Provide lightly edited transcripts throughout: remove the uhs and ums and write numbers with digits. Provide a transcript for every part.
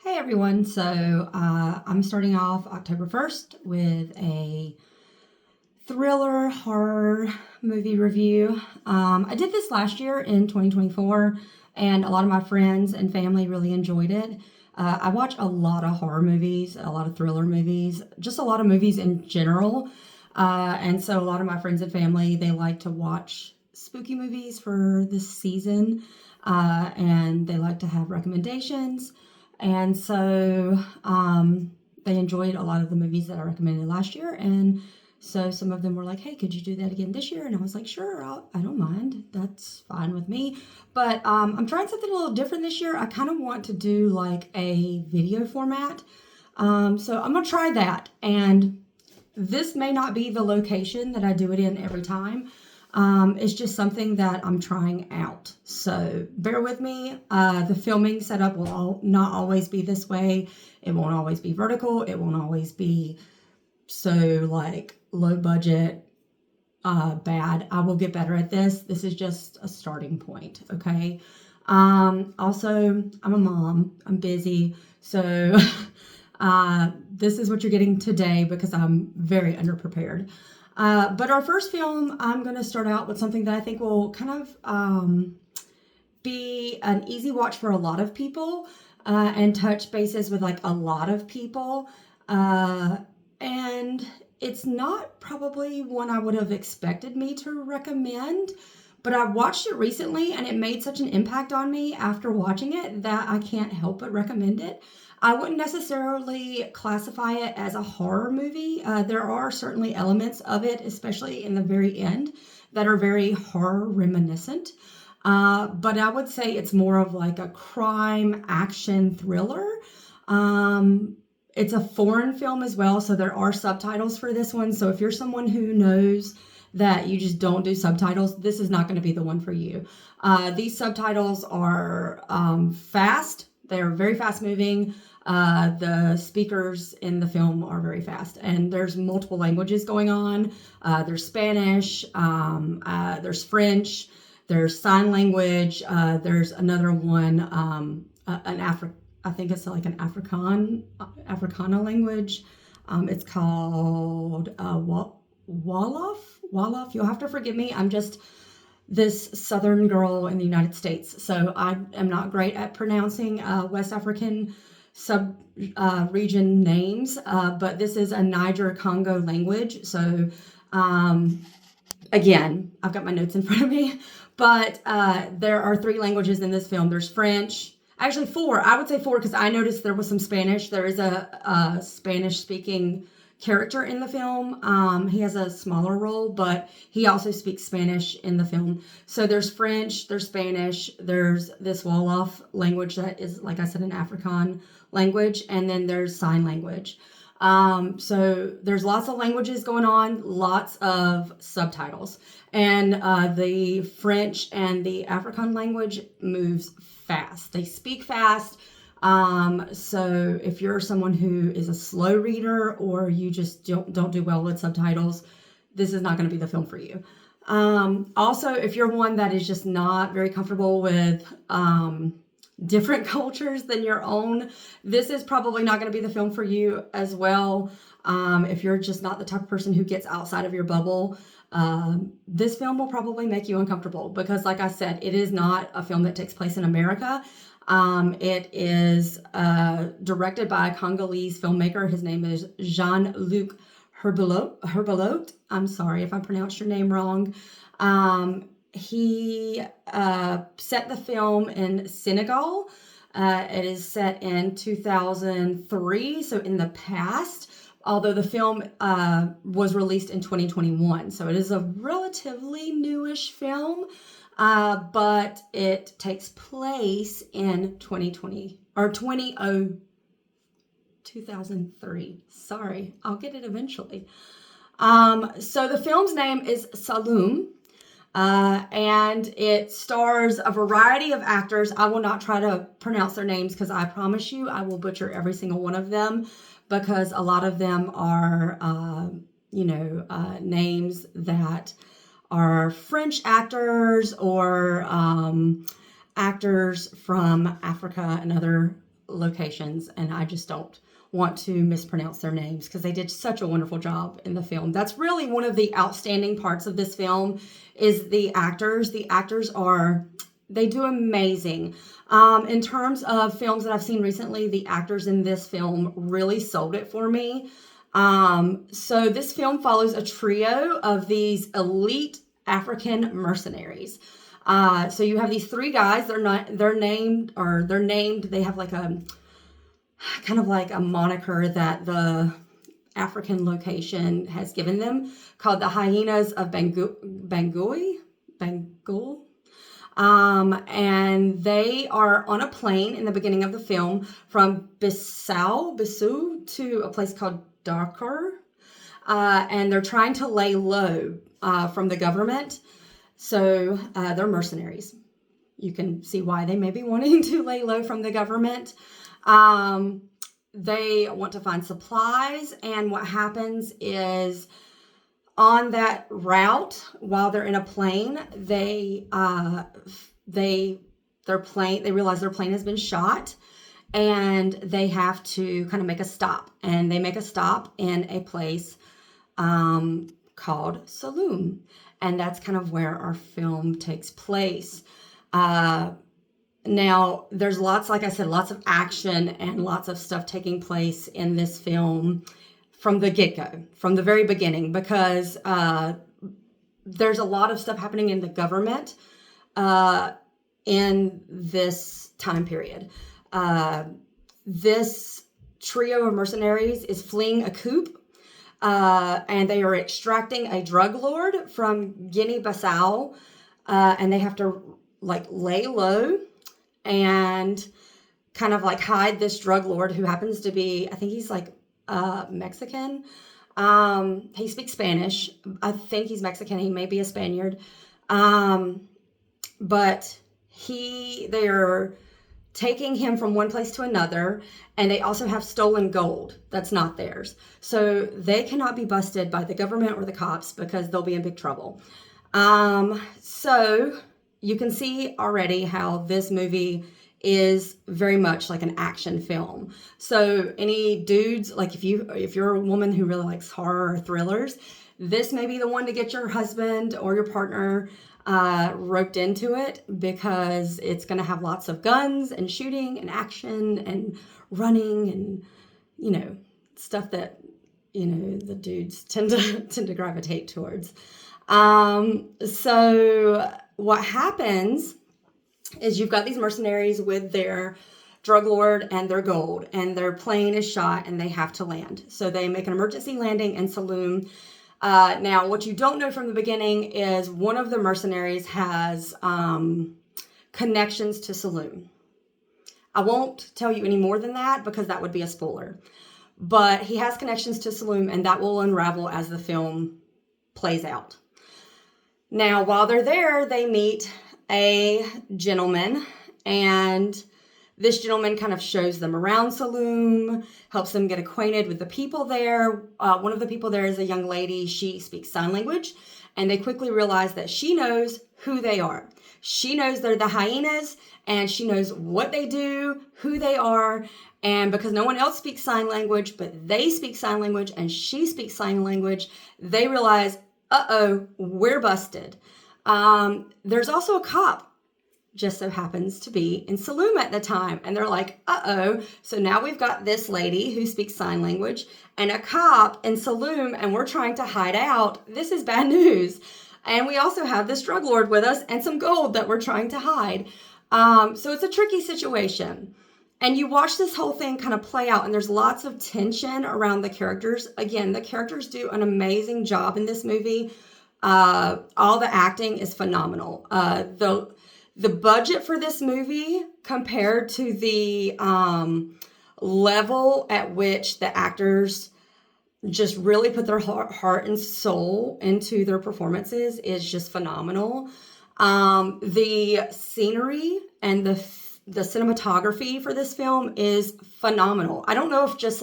Hey everyone, I'm starting off October 1st with a thriller horror movie review. I did this last year in 2024, and a lot of my friends and family really enjoyed it. I watch a lot of horror movies, a lot of thriller movies, just a lot of movies in general. And so a lot of my friends and family, they like to watch spooky movies for this season, and they like to have recommendations. And so they enjoyed a lot of the movies that I recommended last year. And so some of them were like, hey, could you do that again this year? And I was like, sure, I don't mind. That's fine with me. But I'm trying something a little different this year. I kind of want to do like a video format. So I'm going to try that. And this may not be the location that I do it in every time. It's just something that I'm trying out. So bear with me. The filming setup will not always be this way. It won't always be vertical. It won't always be so like low budget, bad. I will get better at this. This is just a starting point. Okay. Also, I'm a mom. I'm busy. So this is what you're getting today because I'm very underprepared. But our first film, I'm going to start out with something that I think will kind of be an easy watch for a lot of people and touch bases with like a lot of people. And it's not probably one I would have expected me to recommend, but I watched it recently and it made such an impact on me after watching it that I can't help but recommend it. I wouldn't necessarily classify it as a horror movie. There are certainly elements of it, especially in the very end, that are very horror reminiscent. But I would say it's more of like a crime action thriller. It's a foreign film as well, so there are subtitles for this one. So if you're someone who knows that you just don't do subtitles, this is not going to be the one for you. These subtitles are fast. They're very fast moving. The speakers in the film are very fast, and there's multiple languages going on. There's Spanish, there's French, there's sign language. There's another one, I think it's like an Africana language. It's called Wolof. Wolof. You'll have to forgive me. I'm just this southern girl in the United States, so I am not great at pronouncing West African sub region names, but this is a Niger Congo language. So again, I've got my notes in front of me, but there are three languages in this film. There's French, actually four. I would say four because I noticed there was some Spanish. There is a Spanish speaking character in the film. He has a smaller role, but he also speaks Spanish in the film. So there's French, there's Spanish, there's this Wolof language that is, like I said, an Afrikaan language, and then there's sign language. So there's lots of languages going on, lots of subtitles, and the French and the Afrikaan language moves fast. They speak fast. So if you're someone who is a slow reader or you just don't do well with subtitles, this is not going to be the film for you. Also, if you're one that is just not very comfortable with different cultures than your own, this is probably not going to be the film for you as well. If you're just not the type of person who gets outside of your bubble, this film will probably make you uncomfortable because, like I said, it is not a film that takes place in America. It is directed by a Congolese filmmaker. His name is Jean-Luc Herbelot. I'm sorry if I pronounced your name wrong. He set the film in Senegal. It is set in 2003, so in the past, although the film was released in 2021. So it is a relatively newish film. But it takes place in 2020 or 2003. Sorry, I'll get it eventually. So the film's name is Saloum, and it stars a variety of actors. I will not try to pronounce their names because I promise you I will butcher every single one of them because a lot of them are, names that are French actors or actors from Africa and other locations, and I just don't want to mispronounce their names because they did such a wonderful job in the film. That's really one of the outstanding parts of this film is the actors. The actors they do amazing. In terms of films that I've seen recently, the actors in this film really sold it for me. So this film follows a trio of these elite African mercenaries. So you have these three guys. They're named. They have like a kind of like a moniker that the African location has given them, called the Hyenas of Bangui. And they are on a plane in the beginning of the film from Bissau to a place called Dakar. And they're trying to lay low from the government. So they're mercenaries. You can see why they may be wanting to lay low from the government. They want to find supplies, and what happens is on that route, while they're in a plane, they realize their plane has been shot, and they have to kind of make a stop. And they make a stop in a place called Saloum, and that's kind of where our film takes place. Now, there's like I said, lots of action and lots of stuff taking place in this film from the get-go, from the very beginning, because there's a lot of stuff happening in the government in this time period. This trio of mercenaries is fleeing a coup, and they are extracting a drug lord from Guinea-Bissau, and they have to lay low and kind of hide this drug lord, who happens to be, I think he's Mexican. He speaks Spanish. I think he's Mexican. He may be a Spaniard. But they're taking him from one place to another, and they also have stolen gold that's not theirs. So they cannot be busted by the government or the cops because they'll be in big trouble. So you can see already how this movie is very much like an action film. So any dudes, if you're a woman who really likes horror or thrillers, this may be the one to get your husband or your partner roped into it, because it's going to have lots of guns and shooting and action and running and, stuff that, the dudes tend to gravitate towards. So what happens is you've got these mercenaries with their drug lord and their gold, and their plane is shot and they have to land. So they make an emergency landing in Saloum. Now, what you don't know from the beginning is one of the mercenaries has connections to Saloum. I won't tell you any more than that because that would be a spoiler. But he has connections to Saloum, and that will unravel as the film plays out. Now, while they're there, they meet a gentleman, and this gentleman kind of shows them around Saloum, helps them get acquainted with the people there. One of the people there is a young lady. She speaks sign language, and they quickly realize that she knows who they are. She knows they're the hyenas, and she knows what they do, who they are, and because no one else speaks sign language, but they speak sign language and she speaks sign language, they realize, we're busted. There's also a cop, just so happens to be in Saloum at the time. And they're like, so now we've got this lady who speaks sign language and a cop in Saloum, and we're trying to hide out. This is bad news. And we also have this drug lord with us and some gold that we're trying to hide. So it's a tricky situation. And you watch this whole thing kind of play out, and there's lots of tension around the characters. Again, the characters do an amazing job in this movie. All the acting is phenomenal. The budget for this movie compared to the level at which the actors just really put their heart and soul into their performances is just phenomenal. The scenery and the cinematography for this film is phenomenal. I don't know if just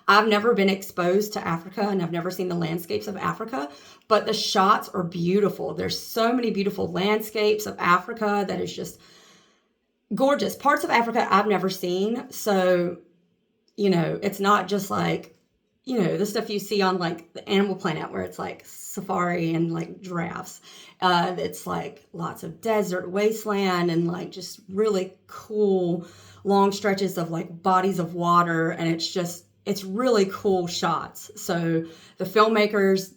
I've never been exposed to Africa and I've never seen the landscapes of Africa, but the shots are beautiful. There's so many beautiful landscapes of Africa that is just, gorgeous. Parts of Africa I've never seen. So, it's not just like, the stuff you see on like the Animal Planet where it's like safari and like giraffes. It's like lots of desert wasteland and like just really cool long stretches of like bodies of water. And it's really cool shots. So the filmmakers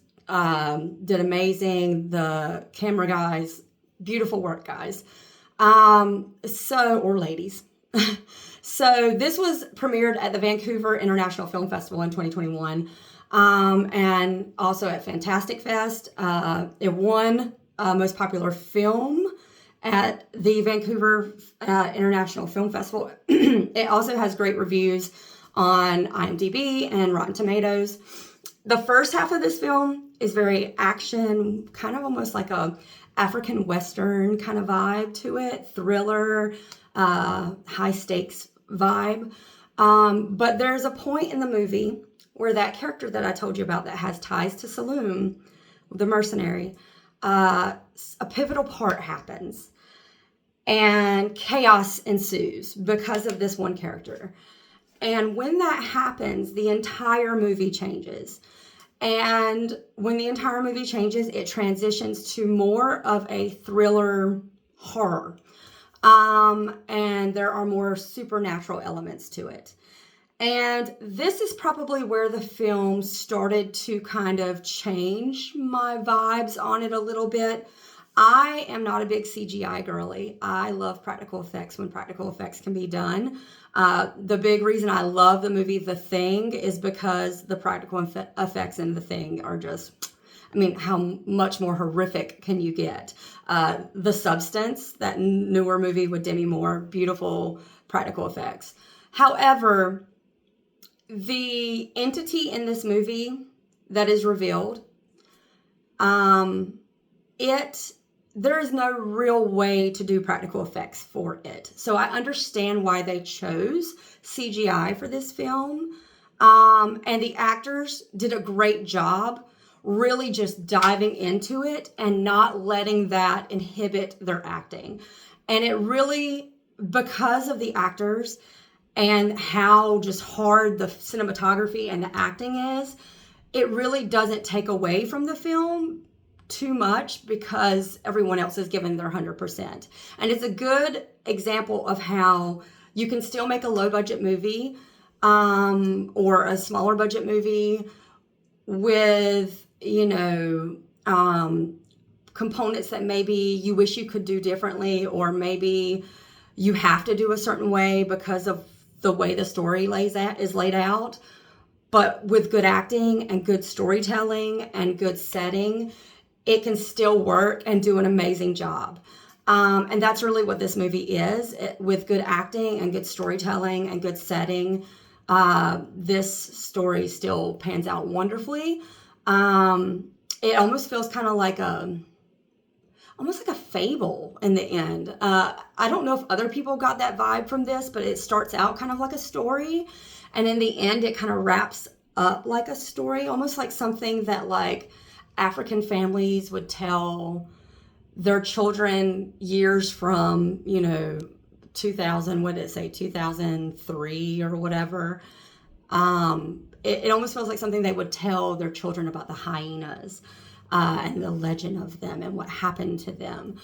did amazing. The camera guys, beautiful work, guys. Or ladies. So this was premiered at the Vancouver International Film Festival in 2021, and also at Fantastic Fest. It won Most Popular Film at the Vancouver International Film Festival. It also has great reviews on IMDb and Rotten Tomatoes. The first half of this film is very action, kind of almost like a African Western kind of vibe to it, thriller, high stakes vibe. But there's a point in the movie where that character that I told you about that has ties to Saloum, the mercenary, a pivotal part happens and chaos ensues because of this one character. And when that happens, the entire movie changes. And when the entire movie changes, it transitions to more of a thriller horror. And there are more supernatural elements to it. And this is probably where the film started to kind of change my vibes on it a little bit. I am not a big CGI girly. I love practical effects when practical effects can be done. The big reason I love the movie The Thing is because the practical effects in The Thing are just, how much more horrific can you get? The Substance, that newer movie with Demi Moore, beautiful practical effects. However, the entity in this movie that is revealed, there is no real way to do practical effects for it. So I understand why they chose CGI for this film. And the actors did a great job really just diving into it and not letting that inhibit their acting. And it really, because of the actors and how just hard the cinematography and the acting is, it really doesn't take away from the film too much because everyone else is giving their 100%. And it's a good example of how you can still make a low budget movie or a smaller budget movie with, components that maybe you wish you could do differently, or maybe you have to do a certain way because of the way the story is laid out. But with good acting and good storytelling and good setting, it can still work and do an amazing job. And that's really what this movie is. With good acting and good storytelling and good setting, this story still pans out wonderfully. It almost feels kind of like almost like a fable in the end. I don't know if other people got that vibe from this, but it starts out kind of like a story. And in the end, it kind of wraps up like a story, almost like something that like African families would tell their children years from, 2000, what did it say, 2003 or whatever. It almost feels like something they would tell their children about the hyenas and the legend of them and what happened to them.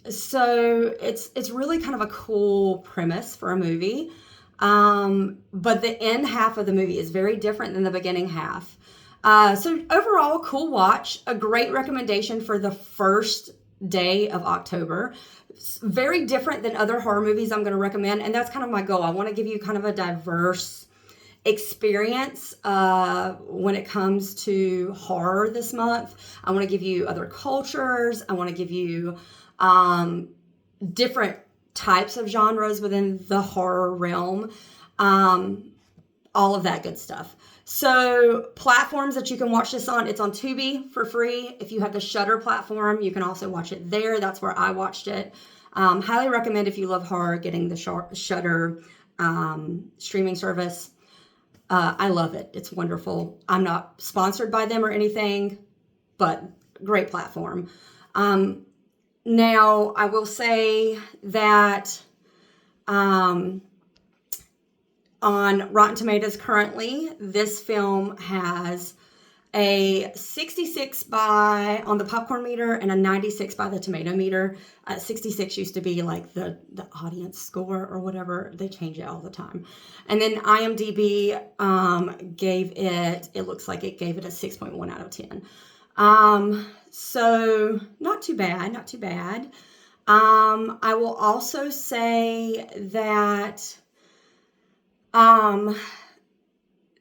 So it's really kind of a cool premise for a movie. But the end half of the movie is very different than the beginning half. So overall, cool watch, a great recommendation for the first day of October. It's very different than other horror movies I'm going to recommend, and that's kind of my goal. I want to give you kind of a diverse experience when it comes to horror this month. I want to give you other cultures. I want to give you different types of genres within the horror realm, all of that good stuff. So platforms that you can watch this on, it's on Tubi for free. If you have the Shudder platform, you can also watch it there. That's where I watched it. Highly recommend if you love horror, getting the Shudder streaming service. I love it. It's wonderful. I'm not sponsored by them or anything, but great platform. Now, I will say that on Rotten Tomatoes currently, this film has a 66 on the popcorn meter and a 96 by the tomato meter. 66 used to be like the audience score or whatever. They change it all the time. And then IMDb it looks like it gave it a 6.1 out of 10. So not too bad, not too bad. I will also say that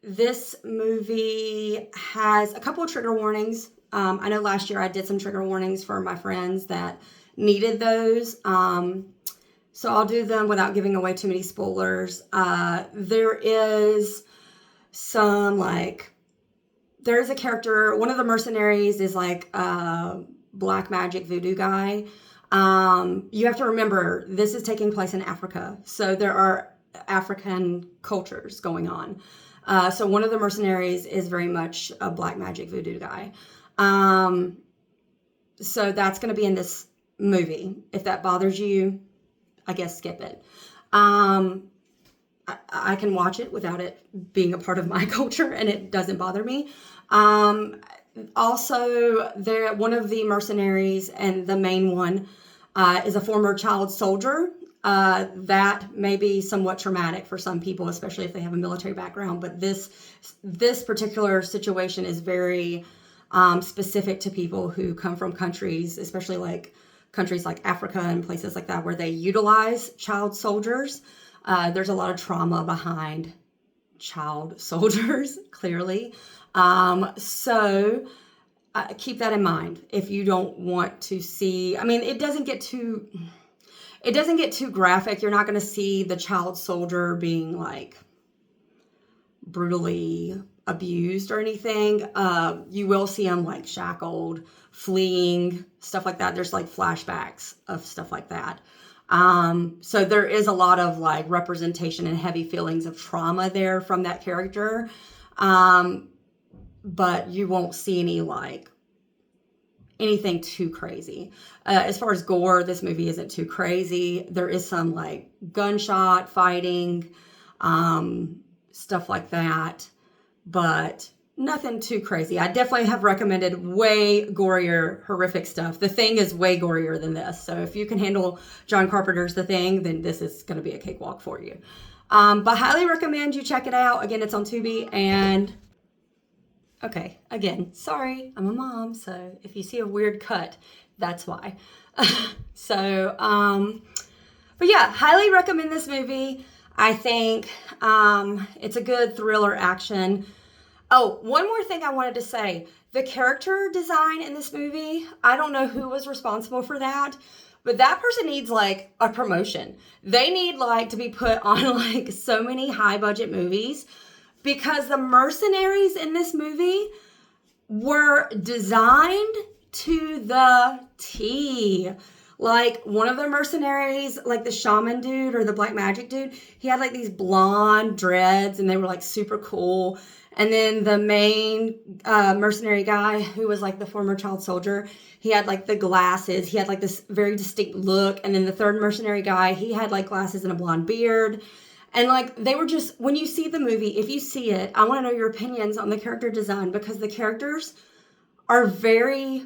this movie has a couple of trigger warnings. I know last year I did some trigger warnings for my friends that needed those. So I'll do them without giving away too many spoilers. There is there's a character, one of the mercenaries is like a black magic voodoo guy. You have to remember, this is taking place in Africa. So there are African cultures going on. So one of the mercenaries is very much a black magic voodoo guy. So that's going to be in this movie. If that bothers you, I guess skip it. I can watch it without it being a part of my culture, and it doesn't bother me. Also, one of the mercenaries, and the main one, is a former child soldier. That may be somewhat traumatic for some people, especially if they have a military background. But this particular situation is very specific to people who come from countries, especially like countries like Africa and places like that, where they utilize child soldiers. There's a lot of trauma behind child soldiers, clearly. So keep that in mind if you don't want to see. I mean, it doesn't get too graphic. You're not going to see the child soldier being like brutally abused or anything. You will see him like shackled, fleeing, stuff like that. There's like flashbacks of stuff like that. So there is a lot of like representation and heavy feelings of trauma there from that character. But you won't see anything too crazy. As far as gore, this movie isn't too crazy. There is some like gunshot fighting, stuff like that, but nothing too crazy. I definitely have recommended way gorier, horrific stuff. The Thing is way gorier than this. So if you can handle John Carpenter's The Thing, then this is going to be a cakewalk for you. But highly recommend you check it out. Again, it's on Tubi. And okay, again, sorry, I'm a mom, so if you see a weird cut, that's why. But yeah, highly recommend this movie. I think it's a good thriller action. Oh, one more thing I wanted to say. The character design in this movie, I don't know who was responsible for that, but that person needs like a promotion. They need like to be put on like so many high budget movies, because the mercenaries in this movie were designed to the T. Like one of the mercenaries, like the shaman dude or the black magic dude, he had like these blonde dreads and they were like super cool. And then the main mercenary guy, who was like the former child soldier, he had like the glasses. He had like this very distinct look. And then the third mercenary guy, he had like glasses and a blonde beard. And like they were just, when you see the movie, if you see it, I want to know your opinions on the character design, because the characters are very,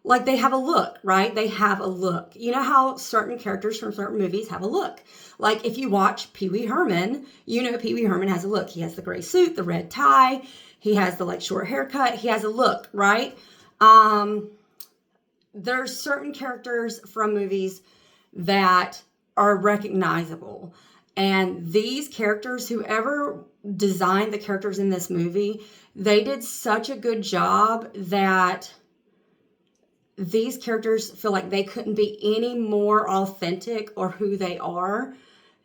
like they have a look, right? They have a look. You know how certain characters from certain movies have a look. Like if you watch Pee Wee Herman, you know Pee Wee Herman has a look. He has the gray suit, the red tie. He has the like short haircut. He has a look, right? There's certain characters from movies that are recognizable. And these characters, whoever designed the characters in this movie, they did such a good job that these characters feel like they couldn't be any more authentic or who they are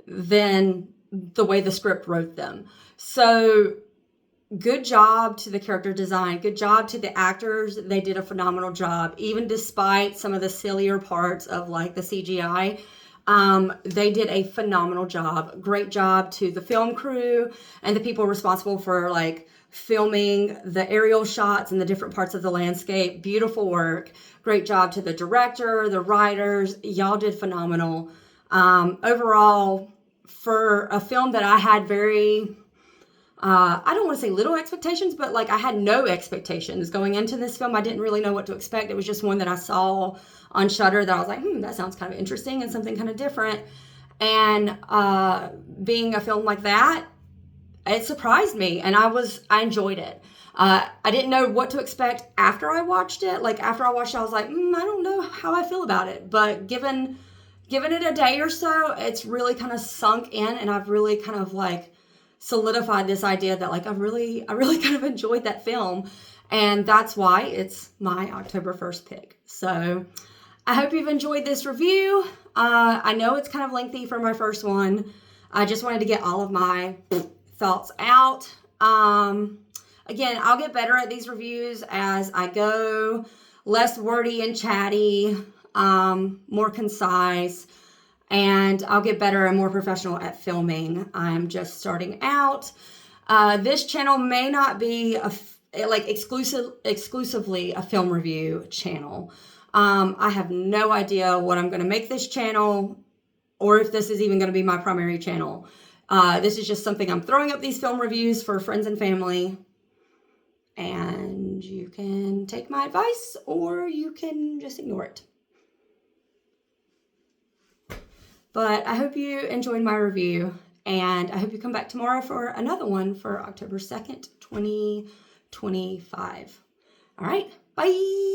than the way the script wrote them. So good job to the character design. Good job to the actors. They did a phenomenal job, even despite some of the sillier parts of like the CGI. They did a phenomenal job. Great job to the film crew and the people responsible for like filming the aerial shots and the different parts of the landscape. Beautiful work. Great job to the director, the writers. Y'all did phenomenal. Overall, for a film that I had very, I don't want to say little expectations, but like I had no expectations going into this film. I didn't really know what to expect. It was just one that I saw on Shudder that I was like, that sounds kind of interesting and something kind of different. And being a film like that, it surprised me, and I enjoyed it. I didn't know what to expect after I watched it. Like after I watched it, I was like, I don't know how I feel about it. But given it a day or so, it's really kind of sunk in, and I've really kind of like solidified this idea that like I really kind of enjoyed that film, and that's why it's my October 1st pick. So I hope you've enjoyed this review. I know it's kind of lengthy for my first one. I just wanted to get all of my thoughts out. Again, I'll get better at these reviews as I go. Less wordy and chatty, more concise, and I'll get better and more professional at filming. I'm just starting out. This channel may not be exclusively a film review channel. I have no idea what I'm going to make this channel, or if this is even going to be my primary channel. This is just something I'm throwing up these film reviews for friends and family. And you can take my advice or you can just ignore it. But I hope you enjoyed my review, and I hope you come back tomorrow for another one for October 2nd, 2025. All right, bye.